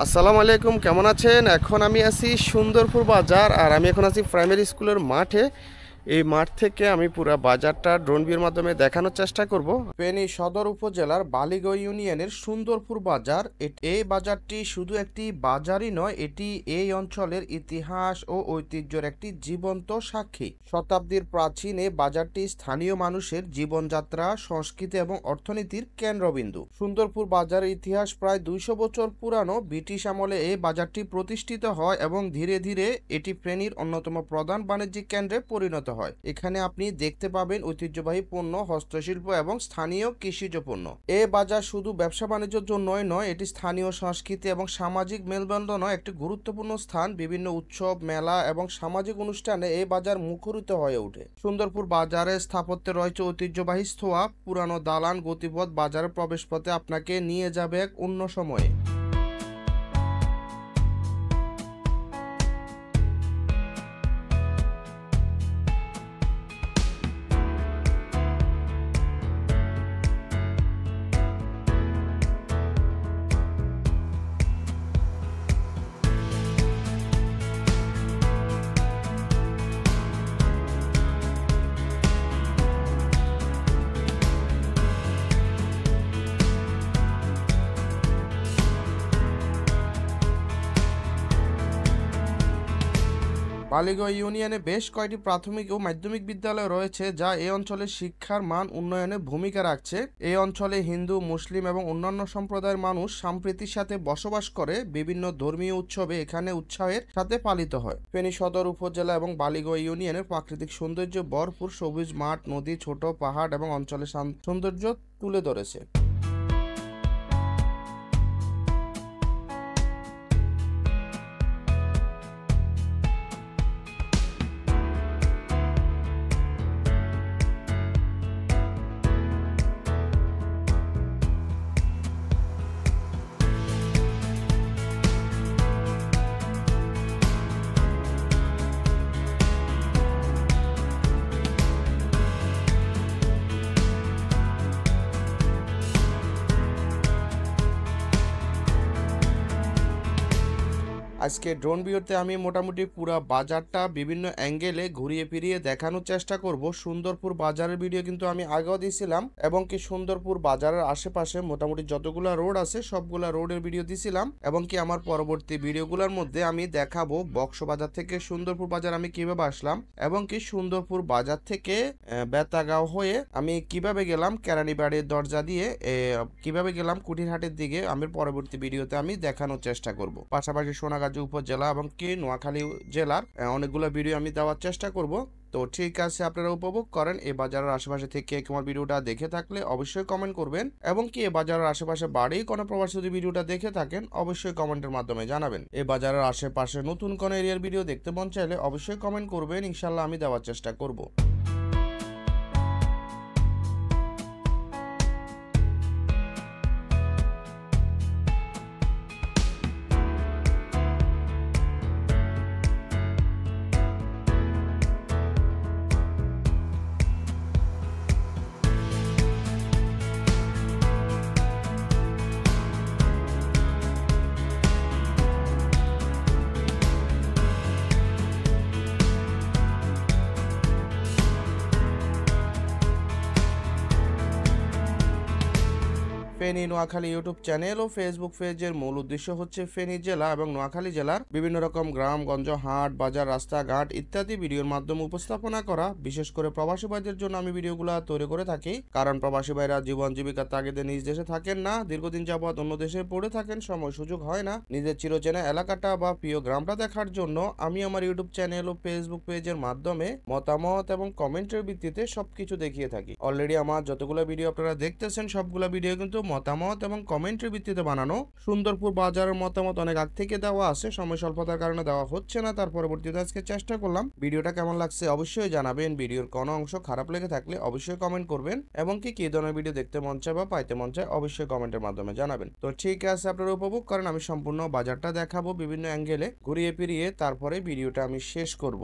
আসসালামু আলাইকুম, কেমন আছেন? এখন আমি আছি সুন্দরপুর বাজার, আর আমি এখন আছি প্রাইমারি স্কুলের মাঠে। এই মাঠ থেকে আমি পুরো বাজারটা ড্রোন ভিউর মাধ্যমে দেখানোর চেষ্টা করব। ফেনী সদর উপজেলার বালিগঞ্জ ইউনিয়নের সুন্দরপুর বাজার। এই বাজারটি শুধু একটি বাজারই নয়, এটি এই অঞ্চলের ইতিহাস ও ঐতিহ্যের একটি জীবন্ত সাক্ষী। শতাব্দীর প্রাচীন এই বাজারটি স্থানীয় মানুষের জীবনযাত্রা, সংস্কৃতি এবং অর্থনীতির কেন্দ্রবিন্দু। সুন্দরপুর বাজারের ইতিহাস প্রায় 200 বছর পুরানো। ব্রিটিশ আমলে এই বাজারটি প্রতিষ্ঠিত হয় এবং ধীরে ধীরে এটি ফেনীর অন্যতম প্রধান বাণিজ্যিক কেন্দ্রে পরিণত হয়। এখানে আপনি দেখতে পাবেন ঐতিহ্যবাহী পণ্য, হস্তশিল্প এবং স্থানীয় কৃষিজ পণ্য। এই বাজার শুধু ব্যবসা বাণিজ্যের জন্যই নয়, এটি স্থানীয় সংস্কৃতি এবং সামাজিক মেলবন্ধনও একটি গুরুত্বপূর্ণ স্থান। বিভিন্ন উৎসব, মেলা এবং সামাজিক অনুষ্ঠানে এই বাজার মুখরিত হয়ে ওঠে। সুন্দরপুর বাজারের স্থাপত্যে রয়েছে ঐতিহ্যবাহী স্তূপ, পুরানো দালান, গতিপথ। বাজারের প্রবেশপথে আপনাকে নিয়ে যাবে এক অন্য সময়ে। বালিগঞ্জ ইউনিয়নে বেশ কয়েকটি প্রাথমিক ও মাধ্যমিক বিদ্যালয় রয়েছে, যা এই অঞ্চলের শিক্ষার মান উন্নয়নে ভূমিকা রাখছে। এই অঞ্চলে হিন্দু, মুসলিম এবং অন্যান্য সম্প্রদায়ের মানুষ সম্প্রীতির সাথে বসবাস করে। বিভিন্ন ধর্মীয় উৎসবে এখানে উৎসাহের সাথে পালিত হয়। ফেনী সদর উপজেলা এবং বালিগঞ্জ ইউনিয়নের প্রাকৃতিক সৌন্দর্য ভরপুর। সবুজ মাঠ, নদী, ছোট পাহাড় এবং অঞ্চলের সৌন্দর্য তুলে ধরেছে। আজকে ড্রোন ভিউতে আমি মোটামুটি পুরো বাজারটা বিভিন্ন অ্যাঙ্গেলে ঘুরিয়ে ফিরিয়ে দেখানোর চেষ্টা করব। সুন্দরপুর বাজারের ভিডিও কিন্তু আমি আগেও দিয়েছিলাম, এবং কি সুন্দরপুর বাজারের আশেপাশে মোটামুটি যতগুলা রোড আছে সবগুলা রোডের ভিডিও দিয়েছিলাম, এবং কি আমার পরবর্তী ভিডিওগুলোর মধ্যে আমি দেখাবো বক্সবাজার থেকে সুন্দরপুর বাজার আমি কিভাবে আসলাম, এবং কি সুন্দরপুর বাজার থেকে বেতাগাঁও হয়ে আমি কিভাবে গেলাম কেরানীবাড়ির দরজা দিয়ে, কিভাবে গেলাম কুটিরহাটের দিকে। আমি পরবর্তী ভিডিওতে আমি দেখানোর চেষ্টা করব। পাশাপাশি সোনাগাজী উপজেলা এবং কি নোয়াখালী জেলার অনেকগুলো ভিডিও আমি দেওয়ার চেষ্টা করব। তো ঠিক আছে, আপনারা উপভোগ করেন। এই বাজারের আশেপাশে থেকে আমার ভিডিওটা দেখে থাকলে অবশ্যই কমেন্ট করবেন, এবং কি এই বাজারের আশেপাশে বাড়ি কোনো প্রবাসী যদি ভিডিওটা দেখে থাকেন অবশ্যই কমেন্টের মাধ্যমে জানাবেন। এই বাজারের আশেপাশে নতুন কোনো এরিয়ার ভিডিও দেখতে মন চাইলে অবশ্যই কমেন্ট করবেন, ইনশাল্লাহ আমি দেওয়ার চেষ্টা করব। ফেনী নোয়াখালী ইউটিউব চ্যানেল ও ফেসবুক পেজের মূল উদ্দেশ্য হচ্ছে ফেনী জেলা এবং নোয়াখালী জেলার বিভিন্ন রকম গ্রামগঞ্জ, হাট, বাজার, রাস্তাঘাট ইত্যাদি ভিডিওর মাধ্যমে উপস্থাপনা করা। বিশেষ করে প্রবাসী ভাইদের জন্য আমি ভিডিওগুলো তৈরি করে থাকি, কারণ প্রবাসী ভাইরা জীবন জীবিকার তাগিদে নিজ দেশে থাকেন না, দীর্ঘদিন যাবৎ অন্য দেশে পড়ে থাকেন, সময় সুযোগ হয় না নিজের চিরচেনা এলাকাটা বা প্রিয় গ্রামটা দেখার জন্য। আমি আমার ইউটিউব চ্যানেল ও ফেসবুক পেজের মাধ্যমে মতামত এবং কমেন্টের ভিত্তিতে সবকিছু দেখিয়ে থাকি। অলরেডি আমার যতগুলো ভিডিও আপনারা দেখতেছেন সবগুলো ভিডিও কিন্তু মতামত এবং কমেন্টের ভিত্তিতে বানানো। সুন্দরপুর বাজারের মতামত অনেক আগ থেকে দেওয়া আছে, সময় স্বল্পতার কারণে দেওয়া হচ্ছে না। তার পরবর্তীতে আজকে চেষ্টা করলাম। ভিডিওটা কেমন লাগছে অবশ্যই জানাবেন। ভিডিওর কোনো অংশ খারাপ লেগে থাকলে অবশ্যই কমেন্ট করবেন, এবং কি ধরনের ভিডিও দেখতে মন চায় বা পাইতে মন চায় অবশ্যই কমেন্টের মাধ্যমে জানাবেন। তো ঠিক আছে, আপনারা উপভোগ করেন। আমি সম্পূর্ণ বাজারটা দেখাবো বিভিন্ন অ্যাঙ্গেলে ঘুরিয়ে ফিরিয়ে, তারপরে ভিডিওটা আমি শেষ করব।